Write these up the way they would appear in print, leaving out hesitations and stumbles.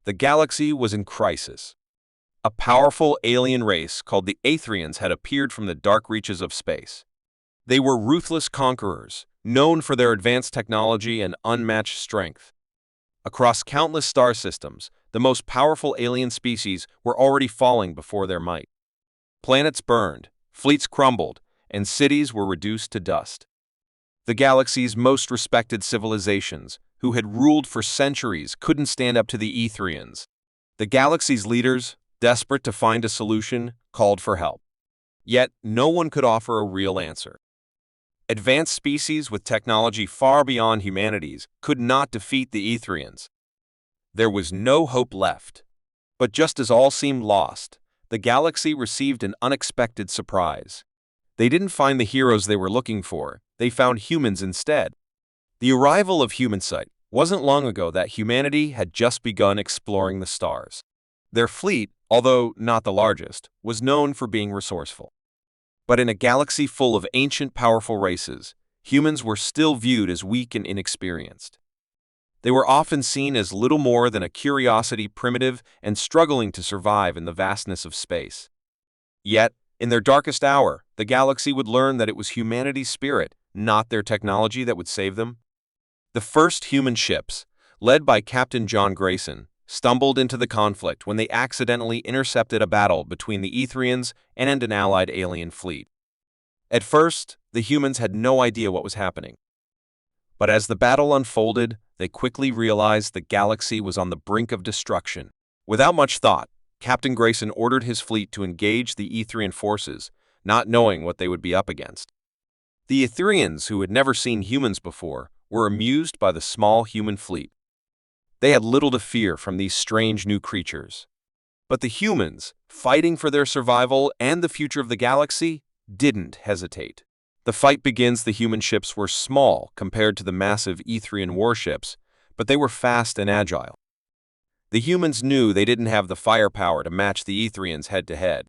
The galaxy was in crisis. A powerful alien race called the Aetherians had appeared from the dark reaches of space. They were ruthless conquerors, known for their advanced technology and unmatched strength. Across countless star systems, the most powerful alien species were already falling before their might. Planets burned, fleets crumbled, and cities were reduced to dust. The galaxy's most respected civilizations, who had ruled for centuries, couldn't stand up to the Aetherians. The galaxy's leaders, desperate to find a solution, called for help. Yet, no one could offer a real answer. Advanced species with technology far beyond humanity's could not defeat the Aetherians. There was no hope left. But just as all seemed lost, the galaxy received an unexpected surprise. They didn't find the heroes they were looking for, they found humans instead. The arrival of Humansight wasn't long ago that humanity had just begun exploring the stars. Their fleet, although not the largest, was known for being resourceful. But in a galaxy full of ancient, powerful races, humans were still viewed as weak and inexperienced. They were often seen as little more than a curiosity, primitive and struggling to survive in the vastness of space. Yet, in their darkest hour, the galaxy would learn that it was humanity's spirit, not their technology, that would save them. The first human ships, led by Captain John Grayson, stumbled into the conflict when they accidentally intercepted a battle between the Aetherians and an allied alien fleet. At first, the humans had no idea what was happening. But as the battle unfolded, they quickly realized the galaxy was on the brink of destruction. Without much thought, Captain Grayson ordered his fleet to engage the Aetherian forces, not knowing what they would be up against. The Aetherians, who had never seen humans before, were amused by the small human fleet. They had little to fear from these strange new creatures. But the humans, fighting for their survival and the future of the galaxy, didn't hesitate. The fight begins. The human ships were small compared to the massive Aetherian warships, but they were fast and agile. The humans knew they didn't have the firepower to match the Aetherians head-to-head.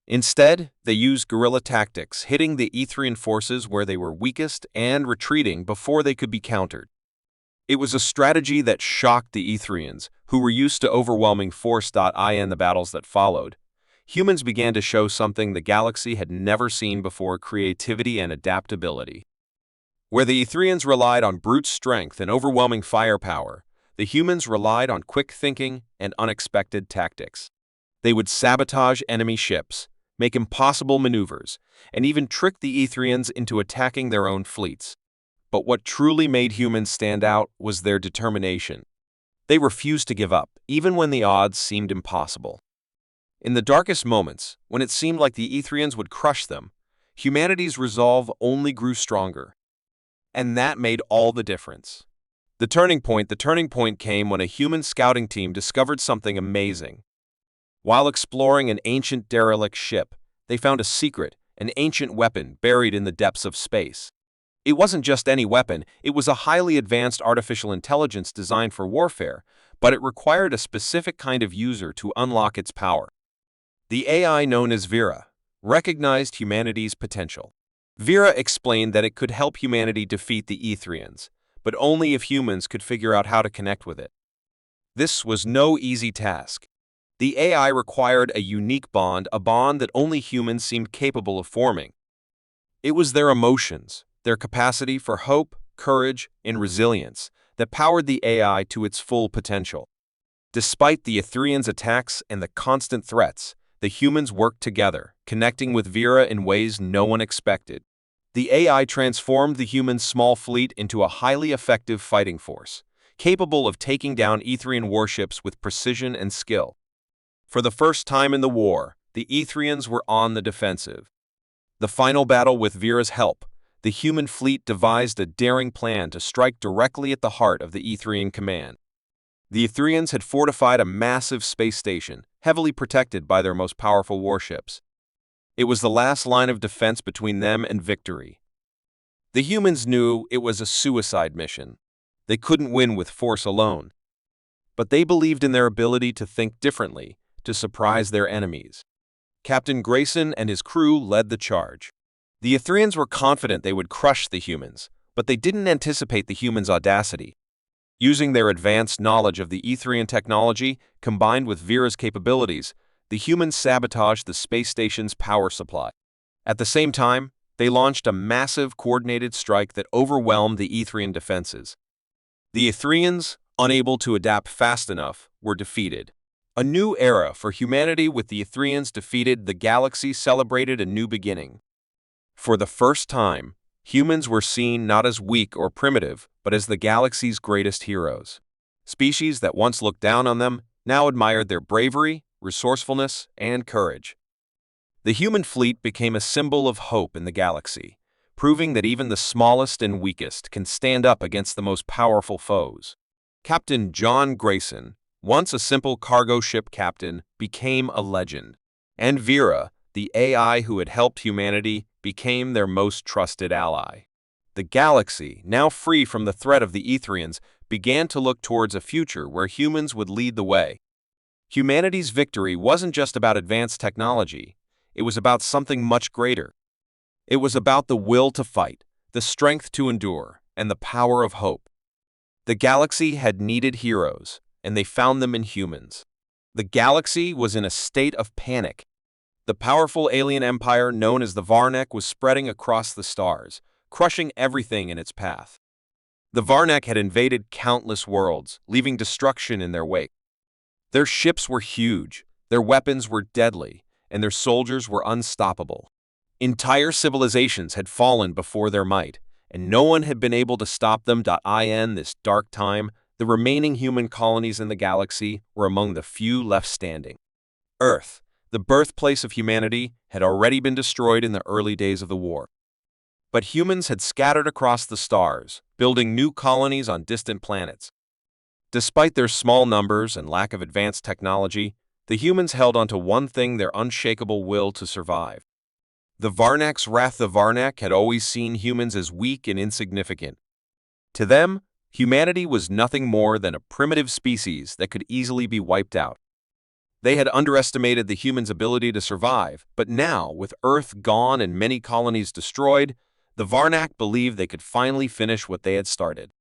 Instead, they used guerrilla tactics, hitting the Aetherian forces where they were weakest and retreating before they could be countered. It was a strategy that shocked the Aetherians, who were used to overwhelming force. In the battles that followed, humans began to show something the galaxy had never seen before: creativity and adaptability. Where the Aetherians relied on brute strength and overwhelming firepower, the humans relied on quick thinking and unexpected tactics. They would sabotage enemy ships, make impossible maneuvers, and even trick the Aetherians into attacking their own fleets. But what truly made humans stand out was their determination. They refused to give up, even when the odds seemed impossible. In the darkest moments, when it seemed like the Aetherians would crush them, humanity's resolve only grew stronger. And that made all the difference. The turning point came when a human scouting team discovered something amazing. While exploring an ancient derelict ship, they found a secret, an ancient weapon buried in the depths of space. It wasn't just any weapon, it was a highly advanced artificial intelligence designed for warfare, but it required a specific kind of user to unlock its power. The AI, known as Vera, recognized humanity's potential. Vera explained that it could help humanity defeat the Aetherians, but only if humans could figure out how to connect with it. This was no easy task. The AI required a unique bond, a bond that only humans seemed capable of forming. It was their emotions, their capacity for hope, courage, and resilience that powered the AI to its full potential. Despite the Aetherians' attacks and the constant threats, the humans worked together, connecting with Vera in ways no one expected. The AI transformed the humans' small fleet into a highly effective fighting force, capable of taking down Aetherian warships with precision and skill. For the first time in the war, the Aetherians were on the defensive. The final battle, with Vera's help, the human fleet devised a daring plan to strike directly at the heart of the Aetherian command. The Aetherians had fortified a massive space station, heavily protected by their most powerful warships. It was the last line of defense between them and victory. The humans knew it was a suicide mission. They couldn't win with force alone. But they believed in their ability to think differently, to surprise their enemies. Captain Grayson and his crew led the charge. The Aetherians were confident they would crush the humans, but they didn't anticipate the humans' audacity. Using their advanced knowledge of the Etherian technology combined with Vera's capabilities, the humans sabotaged the space station's power supply. At the same time, they launched a massive coordinated strike that overwhelmed the Etherian defenses. The Etherians, unable to adapt fast enough, were defeated. A new era for humanity with the Etherians defeated, the galaxy celebrated a new beginning. For the first time, humans were seen not as weak or primitive, but as the galaxy's greatest heroes. Species that once looked down on them now admired their bravery, resourcefulness, and courage. The human fleet became a symbol of hope in the galaxy, proving that even the smallest and weakest can stand up against the most powerful foes. Captain John Grayson, once a simple cargo ship captain, became a legend. And Vera, the AI who had helped humanity, became their most trusted ally. The galaxy, now free from the threat of the Etherians, began to look towards a future where humans would lead the way. Humanity's victory wasn't just about advanced technology, it was about something much greater. It was about the will to fight, the strength to endure, and the power of hope. The galaxy had needed heroes, and they found them in humans. The galaxy was in a state of panic. The powerful alien empire known as the Varnak was spreading across the stars, crushing everything in its path. The Varnak had invaded countless worlds, leaving destruction in their wake. Their ships were huge, their weapons were deadly, and their soldiers were unstoppable. Entire civilizations had fallen before their might, and no one had been able to stop them. In this dark time, the remaining human colonies in the galaxy were among the few left standing. Earth, the birthplace of humanity, had already been destroyed in the early days of the war. But humans had scattered across the stars, building new colonies on distant planets. Despite their small numbers and lack of advanced technology, the humans held onto one thing: their unshakable will to survive. The Varnak's wrath. The Varnak had always seen humans as weak and insignificant. To them, humanity was nothing more than a primitive species that could easily be wiped out. They had underestimated the humans' ability to survive, but now, with Earth gone and many colonies destroyed, the Varnak believed they could finally finish what they had started.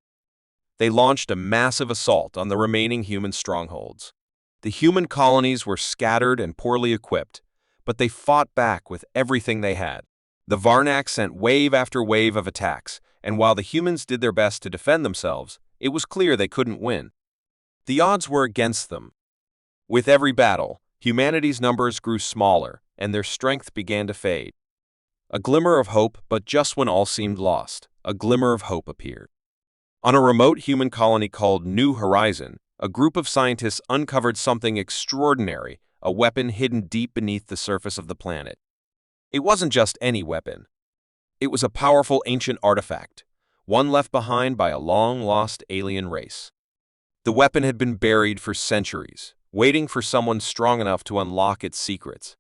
They launched a massive assault on the remaining human strongholds. The human colonies were scattered and poorly equipped, but they fought back with everything they had. The Varnak sent wave after wave of attacks, and while the humans did their best to defend themselves, it was clear they couldn't win. The odds were against them. With every battle, humanity's numbers grew smaller, and their strength began to fade. A glimmer of hope, but just when all seemed lost, a glimmer of hope appeared. On a remote human colony called New Horizon, a group of scientists uncovered something extraordinary: a weapon hidden deep beneath the surface of the planet. It wasn't just any weapon. It was a powerful ancient artifact, one left behind by a long-lost alien race. The weapon had been buried for centuries, waiting for someone strong enough to unlock its secrets.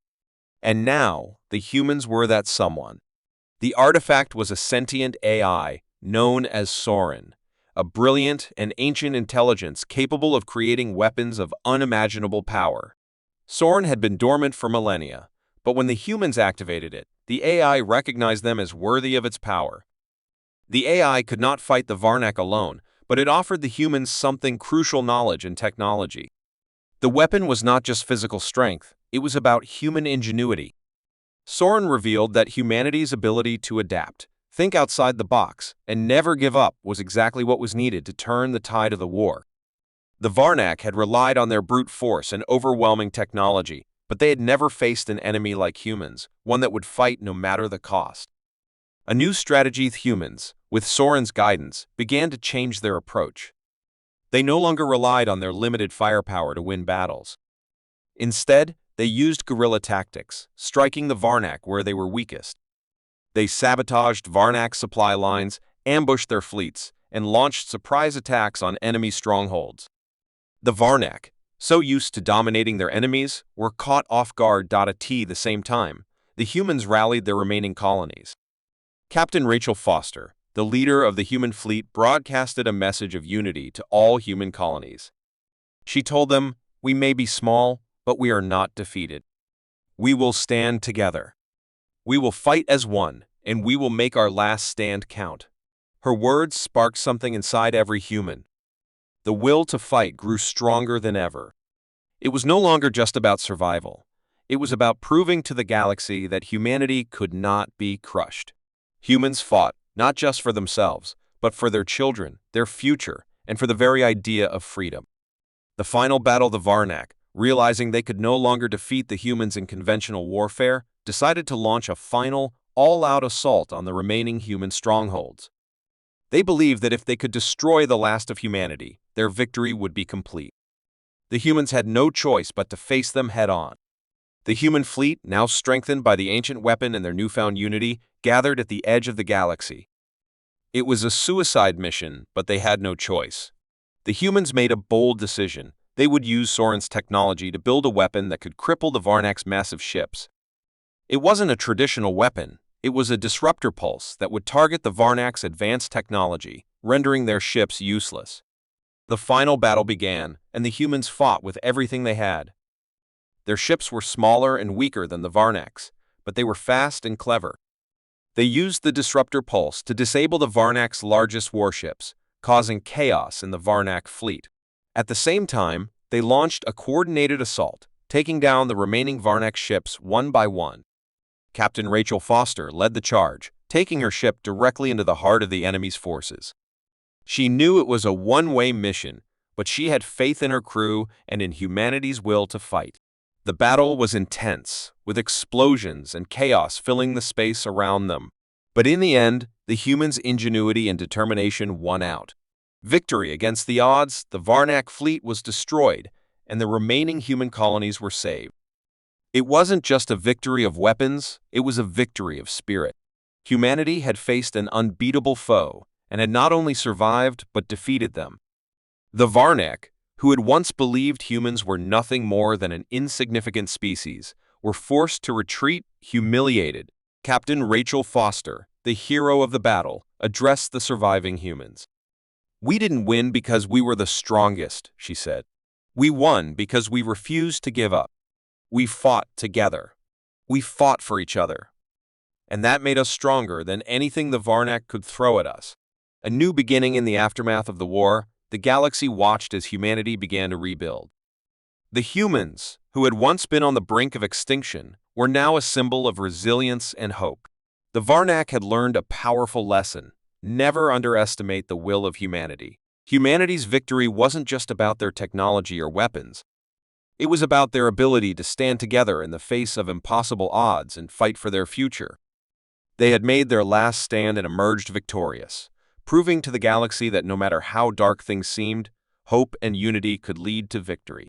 And now, the humans were that someone. The artifact was a sentient AI known as Soren, a brilliant and ancient intelligence capable of creating weapons of unimaginable power. Soren had been dormant for millennia, but when the humans activated it, the AI recognized them as worthy of its power. The AI could not fight the Varnak alone, but it offered the humans something crucial: knowledge and technology. The weapon was not just physical strength, it was about human ingenuity. Soren revealed that humanity's ability to adapt, think outside the box, and never give up was exactly what was needed to turn the tide of the war. The Varnak had relied on their brute force and overwhelming technology, but they had never faced an enemy like humans, one that would fight no matter the cost. A new strategy: humans, with Soren's guidance, began to change their approach. They no longer relied on their limited firepower to win battles. Instead, they used guerrilla tactics, striking the Varnak where they were weakest. They sabotaged Varnak supply lines, ambushed their fleets, and launched surprise attacks on enemy strongholds. The Varnak, so used to dominating their enemies, were caught off guard. At the same time, the humans rallied their remaining colonies. Captain Rachel Foster, the leader of the human fleet, broadcasted a message of unity to all human colonies. She told them, "We may be small, but we are not defeated. We will stand together. We will fight as one, and we will make our last stand count." Her words sparked something inside every human. the will to fight grew stronger than ever. It was no longer just about survival. It was about proving to the galaxy that humanity could not be crushed. Humans fought, not just for themselves, but for their children, their future, and for the very idea of freedom. The final battle, the Varnak, realizing they could no longer defeat the humans in conventional warfare, decided to launch a final, all-out assault on the remaining human strongholds. They believed that if they could destroy the last of humanity, their victory would be complete. The humans had no choice but to face them head-on. The human fleet, now strengthened by the ancient weapon and their newfound unity, gathered at the edge of the galaxy. It was a suicide mission, but they had no choice. The humans made a bold decision. They would use Soren's technology to build a weapon that could cripple the Varnak's massive ships. It wasn't a traditional weapon. It was a disruptor pulse that would target the Varnak's advanced technology, rendering their ships useless. The final battle began, and the humans fought with everything they had. Their ships were smaller and weaker than the Varnak's, but they were fast and clever. They used the disruptor pulse to disable the Varnak's largest warships, causing chaos in the Varnak fleet. At the same time, they launched a coordinated assault, taking down the remaining Varnak ships one by one. Captain Rachel Foster led the charge, taking her ship directly into the heart of the enemy's forces. She knew it was a one-way mission, but she had faith in her crew and in humanity's will to fight. The battle was intense, with explosions and chaos filling the space around them. But in the end, the humans' ingenuity and determination won out. Victory against the odds, the Varnak fleet was destroyed, and the remaining human colonies were saved. It wasn't just a victory of weapons, it was a victory of spirit. Humanity had faced an unbeatable foe, and had not only survived but defeated them. The Varnak, who had once believed humans were nothing more than an insignificant species, were forced to retreat, humiliated. Captain Rachel Foster, the hero of the battle, addressed the surviving humans. "We didn't win because we were the strongest," she said. "We won because we refused to give up. We fought together. We fought for each other. And that made us stronger than anything the Varnak could throw at us." A new beginning in the aftermath of the war, the galaxy watched as humanity began to rebuild. The humans, who had once been on the brink of extinction, were now a symbol of resilience and hope. The Varnak had learned a powerful lesson: never underestimate the will of humanity. Humanity's victory wasn't just about their technology or weapons. It was about their ability to stand together in the face of impossible odds and fight for their future. They had made their last stand and emerged victorious, proving to the galaxy that no matter how dark things seemed, hope and unity could lead to victory.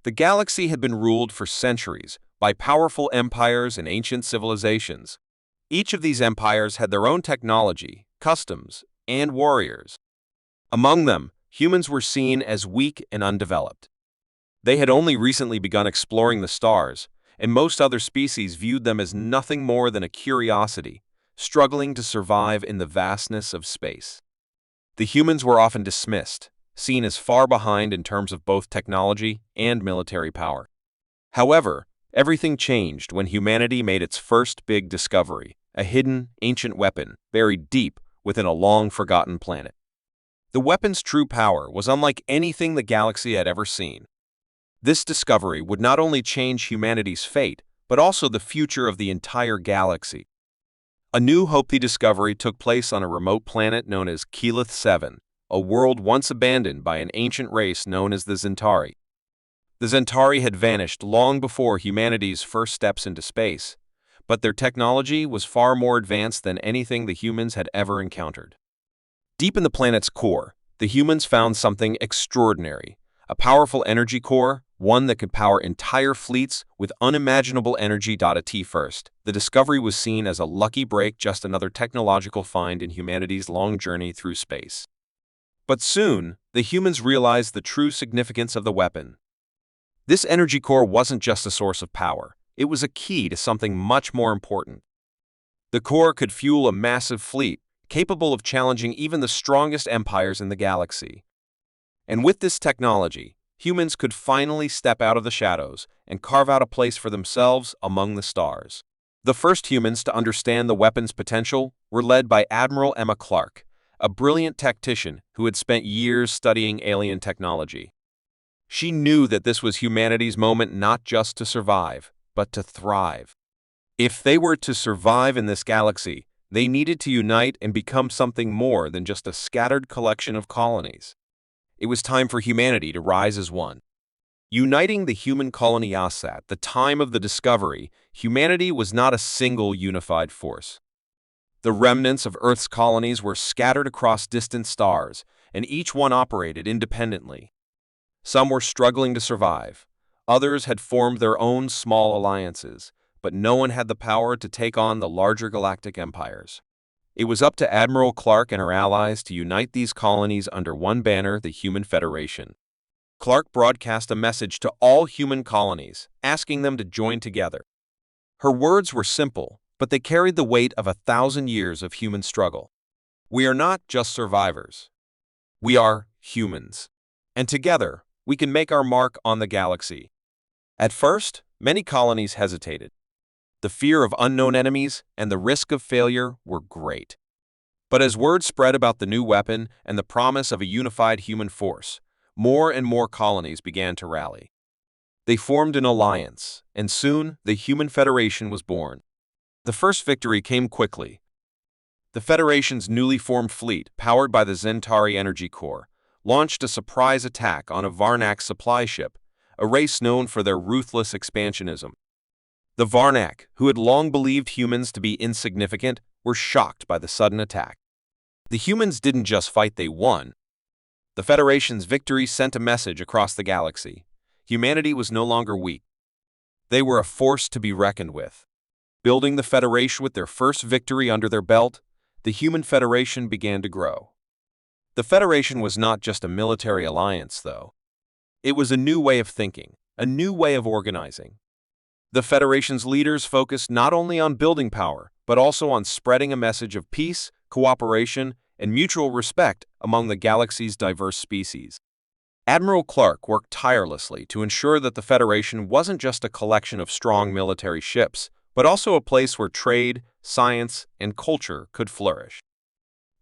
The galaxy had been ruled for centuries by powerful empires and ancient civilizations. Each of these empires had their own technology, customs, and warriors. Among them, humans were seen as weak and undeveloped. They had only recently begun exploring the stars, and most other species viewed them as nothing more than a curiosity, struggling to survive in the vastness of space. The humans were often dismissed, seen as far behind in terms of both technology and military power. However, everything changed when humanity made its first big discovery, a hidden, ancient weapon buried deep within a long-forgotten planet. The weapon's true power was unlike anything the galaxy had ever seen. This discovery would not only change humanity's fate, but also the future of the entire galaxy. A new Hopi discovery took place on a remote planet known as Keyleth 7, a world once abandoned by an ancient race known as the Zentari. The Zentari had vanished long before humanity's first steps into space, but their technology was far more advanced than anything the humans had ever encountered. Deep in the planet's core, the humans found something extraordinary, a powerful energy core, one that could power entire fleets with unimaginable energy. At first, the discovery was seen as a lucky break, just another technological find in humanity's long journey through space. But soon, the humans realized the true significance of the weapon. This energy core wasn't just a source of power, it was a key to something much more important. The core could fuel a massive fleet, capable of challenging even the strongest empires in the galaxy. And with this technology, humans could finally step out of the shadows and carve out a place for themselves among the stars. The first humans to understand the weapon's potential were led by Admiral Emma Clark, a brilliant tactician who had spent years studying alien technology. She knew that this was humanity's moment not just to survive, but to thrive. If they were to survive in this galaxy, they needed to unite and become something more than just a scattered collection of colonies. It was time for humanity to rise as one. Uniting the human colony at the time of the discovery, humanity was not a single unified force. The remnants of Earth's colonies were scattered across distant stars, and each one operated independently. Some were struggling to survive. Others had formed their own small alliances, but no one had the power to take on the larger galactic empires. It was up to Admiral Clark and her allies to unite these colonies under one banner, the Human Federation. Clark broadcast a message to all human colonies, asking them to join together. Her words were simple, but they carried the weight of 1,000 years of human struggle. We are not just survivors. We are humans. And together, we can make our mark on the galaxy. At first, many colonies hesitated. The fear of unknown enemies and the risk of failure were great. But as word spread about the new weapon and the promise of a unified human force, more and more colonies began to rally. They formed an alliance, and soon the Human Federation was born. The first victory came quickly. The Federation's newly formed fleet, powered by the Zentari Energy Core, launched a surprise attack on a Varnak supply ship, a race known for their ruthless expansionism. The Varnak, who had long believed humans to be insignificant, were shocked by the sudden attack. The humans didn't just fight, they won. The Federation's victory sent a message across the galaxy. Humanity was no longer weak. They were a force to be reckoned with. Building the Federation with their first victory under their belt, the Human Federation began to grow. The Federation was not just a military alliance, though. It was a new way of thinking, a new way of organizing. The Federation's leaders focused not only on building power, but also on spreading a message of peace, cooperation, and mutual respect among the galaxy's diverse species. Admiral Clark worked tirelessly to ensure that the Federation wasn't just a collection of strong military ships, but also a place where trade, science, and culture could flourish.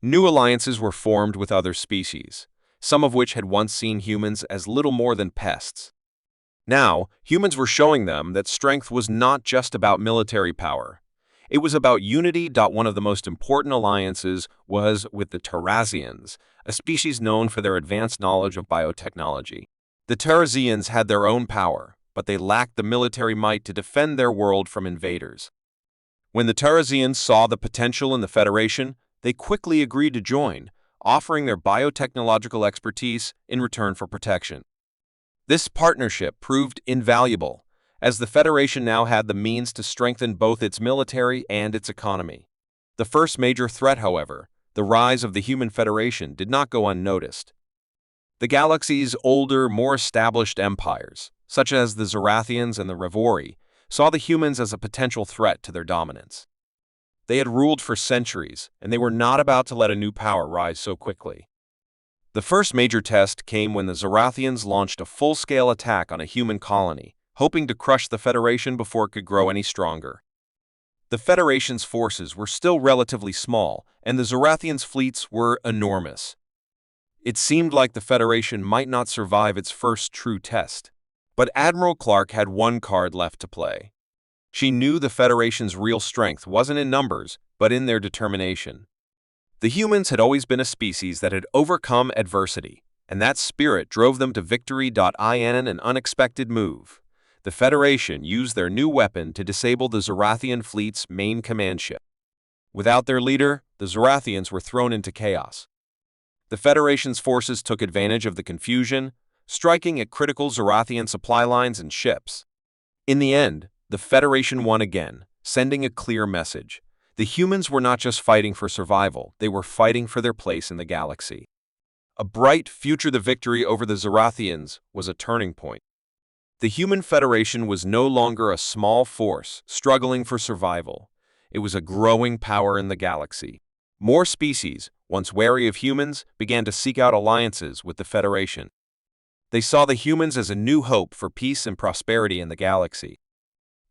New alliances were formed with other species, some of which had once seen humans as little more than pests. Now, humans were showing them that strength was not just about military power. It was about unity. One of the most important alliances was with the Terrazians, a species known for their advanced knowledge of biotechnology. The Terrazians had their own power, but they lacked the military might to defend their world from invaders. When the Terrazians saw the potential in the Federation, they quickly agreed to join, offering their biotechnological expertise in return for protection. This partnership proved invaluable, as the Federation now had the means to strengthen both its military and its economy. The first major threat, however, the rise of the Human Federation, did not go unnoticed. The galaxy's older, more established empires, such as the Zorathians and the Revori, saw the humans as a potential threat to their dominance. They had ruled for centuries, and they were not about to let a new power rise so quickly. The first major test came when the Zorathians launched a full-scale attack on a human colony, hoping to crush the Federation before it could grow any stronger. The Federation's forces were still relatively small, and the Zorathians' fleets were enormous. It seemed like the Federation might not survive its first true test. But Admiral Clark had one card left to play. She knew the Federation's real strength wasn't in numbers, but in their determination. The humans had always been a species that had overcome adversity, and that spirit drove them to victory. In an unexpected move, the Federation used their new weapon to disable the Zorathian fleet's main command ship. Without their leader, the Zorathians were thrown into chaos. The Federation's forces took advantage of the confusion, striking at critical Zorathian supply lines and ships. In the end, the Federation won again, sending a clear message. The humans were not just fighting for survival, they were fighting for their place in the galaxy. A bright future. The victory over the Zorathians was a turning point. The Human Federation was no longer a small force struggling for survival. It was a growing power in the galaxy. More species, once wary of humans, began to seek out alliances with the Federation. They saw the humans as a new hope for peace and prosperity in the galaxy.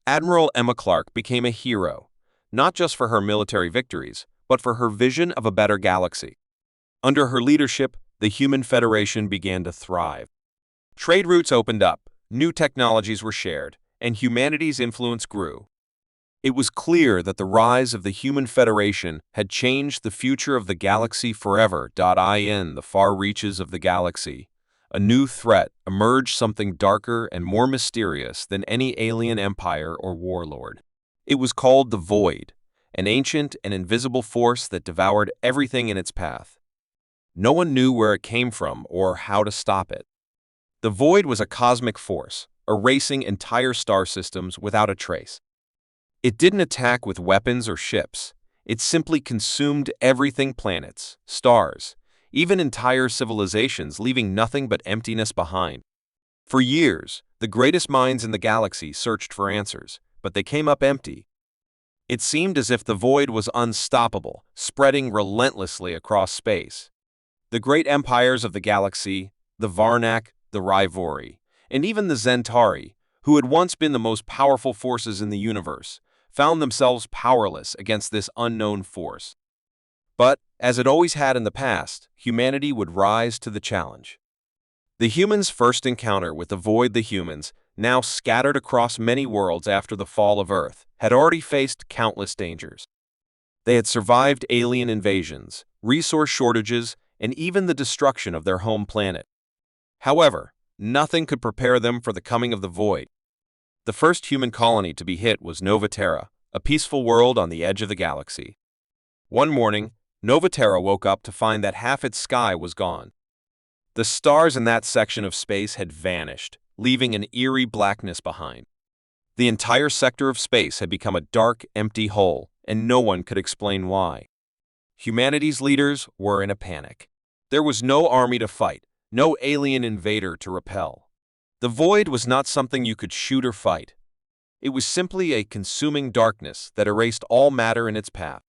Admiral Emma Clark became a hero, not just for her military victories, but for her vision of a better galaxy. Under her leadership, the Human Federation began to thrive. Trade routes opened up, new technologies were shared, and humanity's influence grew. It was clear that the rise of the Human Federation had changed the future of the galaxy forever. In the far reaches of the galaxy, a new threat emerged, something darker and more mysterious than any alien empire or warlord. It was called the Void, an ancient and invisible force that devoured everything in its path. No one knew where it came from or how to stop it. The Void was a cosmic force, erasing entire star systems without a trace. It didn't attack with weapons or ships. It simply consumed everything: planets, stars, even entire civilizations, leaving nothing but emptiness behind. For years, the greatest minds in the galaxy searched for answers, but they came up empty. It seemed as if the Void was unstoppable, spreading relentlessly across space. The great empires of the galaxy, the Varnak, the Rivori, and even the Zentari, who had once been the most powerful forces in the universe, found themselves powerless against this unknown force. But, as it always had in the past, humanity would rise to the challenge. The humans' first encounter with the Void, the humans, now scattered across many worlds after the fall of Earth, had already faced countless dangers. They had survived alien invasions, resource shortages, and even the destruction of their home planet. However, nothing could prepare them for the coming of the Void. The first human colony to be hit was Nova Terra, a peaceful world on the edge of the galaxy. One morning, Nova Terra woke up to find that half its sky was gone. The stars in that section of space had vanished, leaving an eerie blackness behind. The entire sector of space had become a dark, empty hole, and no one could explain why. Humanity's leaders were in a panic. There was no army to fight, no alien invader to repel. The Void was not something you could shoot or fight. It was simply a consuming darkness that erased all matter in its path.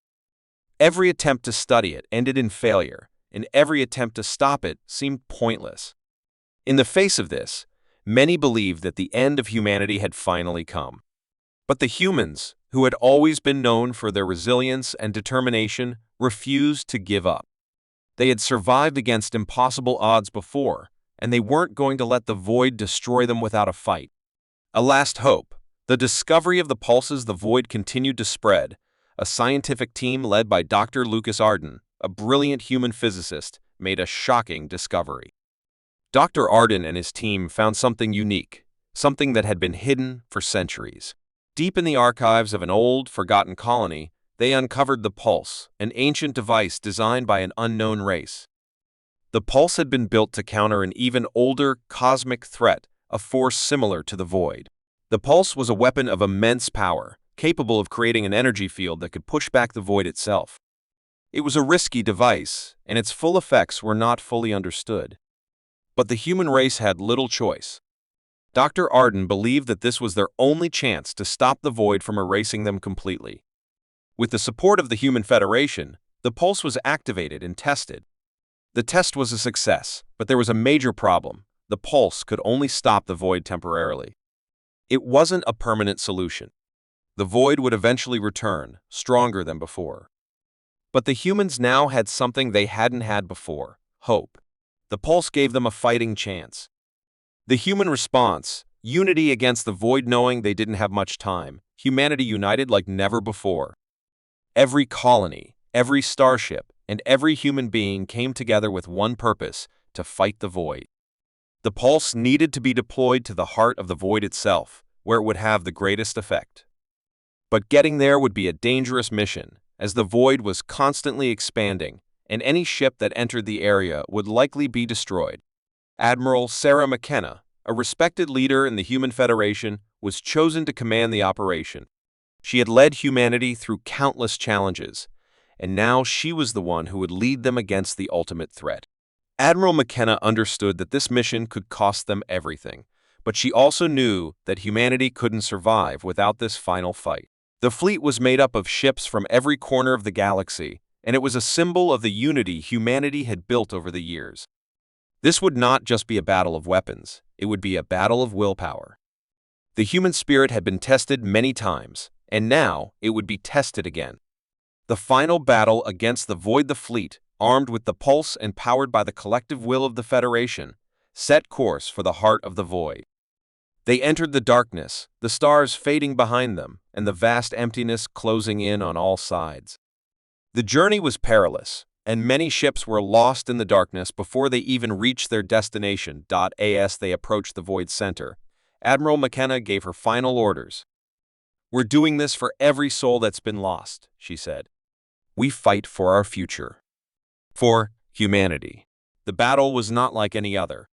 Every attempt to study it ended in failure, and every attempt to stop it seemed pointless. In the face of this, many believed that the end of humanity had finally come. But the humans, who had always been known for their resilience and determination, refused to give up. They had survived against impossible odds before, and they weren't going to let the Void destroy them without a fight. A last hope. The discovery of the pulses the Void continued to spread. A scientific team led by Dr. Lucas Arden, a brilliant human physicist, made a shocking discovery. Dr. Arden and his team found something unique, something that had been hidden for centuries. Deep in the archives of an old, forgotten colony, they uncovered the pulse, an ancient device designed by an unknown race. The pulse had been built to counter an even older cosmic threat, a force similar to the Void. The pulse was a weapon of immense power, capable of creating an energy field that could push back the Void itself. It was a risky device, and its full effects were not fully understood. But the human race had little choice. Dr. Arden believed that this was their only chance to stop the Void from erasing them completely. With the support of the Human Federation, the pulse was activated and tested. The test was a success, but there was a major problem. The pulse could only stop the Void temporarily. It wasn't a permanent solution. The Void would eventually return, stronger than before. But the humans now had something they hadn't had before: hope. The pulse gave them a fighting chance. The human response: unity against the Void. Knowing they didn't have much time, humanity united like never before. Every colony, every starship, and every human being came together with one purpose: to fight the Void. The pulse needed to be deployed to the heart of the Void itself, where it would have the greatest effect. But getting there would be a dangerous mission, as the Void was constantly expanding, and any ship that entered the area would likely be destroyed. Admiral Sarah McKenna, a respected leader in the Human Federation, was chosen to command the operation. She had led humanity through countless challenges, and now she was the one who would lead them against the ultimate threat. Admiral McKenna understood that this mission could cost them everything, but she also knew that humanity couldn't survive without this final fight. The fleet was made up of ships from every corner of the galaxy, and it was a symbol of the unity humanity had built over the years. This would not just be a battle of weapons, it would be a battle of willpower. The human spirit had been tested many times, and now it would be tested again. The final battle against the Void. The fleet, armed with the pulse and powered by the collective will of the Federation, set course for the heart of the void. They entered the darkness, the stars fading behind them, and the vast emptiness closing in on all sides. The journey was perilous, and many ships were lost in the darkness before they even reached their destination. As they approached the void center, Admiral McKenna gave her final orders. "We're doing this for every soul that's been lost," she said. "We fight for our future. For humanity." The battle was not like any other.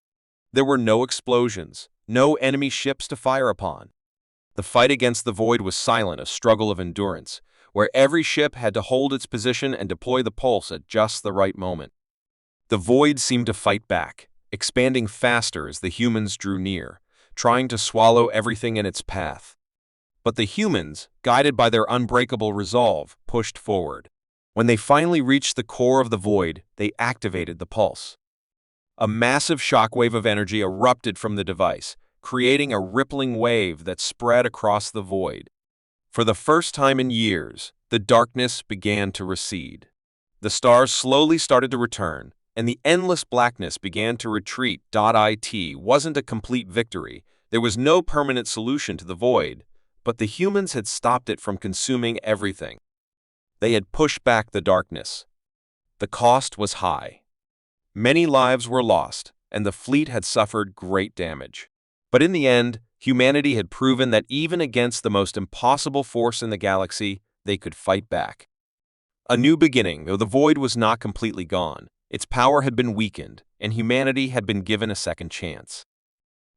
There were no explosions, no enemy ships to fire upon. The fight against the void was silent, a struggle of endurance, where every ship had to hold its position and deploy the pulse at just the right moment. The void seemed to fight back, expanding faster as the humans drew near, trying to swallow everything in its path. But the humans, guided by their unbreakable resolve, pushed forward. When they finally reached the core of the void, they activated the pulse. A massive shockwave of energy erupted from the device, creating a rippling wave that spread across the void. For the first time in years, the darkness began to recede. The stars slowly started to return, and the endless blackness began to retreat. It wasn't a complete victory. There was no permanent solution to the void, but the humans had stopped it from consuming everything. They had pushed back the darkness. The cost was high. Many lives were lost, and the fleet had suffered great damage. But in the end, humanity had proven that even against the most impossible force in the galaxy, they could fight back. A new beginning, though the void was not completely gone. Its power had been weakened, and humanity had been given a second chance.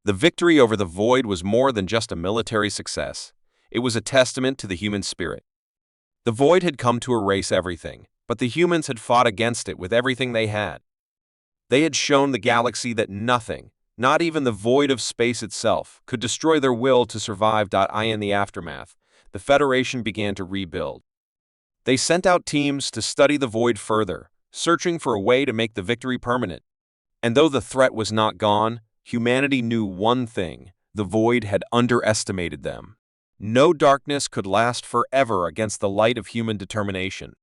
The victory over the void was more than just a military success. It was a testament to the human spirit. The void had come to erase everything, but the humans had fought against it with everything they had. They had shown the galaxy that nothing, not even the void of space itself, could destroy their will to survive. In the aftermath, the Federation began to rebuild. They sent out teams to study the void further, searching for a way to make the victory permanent. And though the threat was not gone, humanity knew one thing: the void had underestimated them. No darkness could last forever against the light of human determination.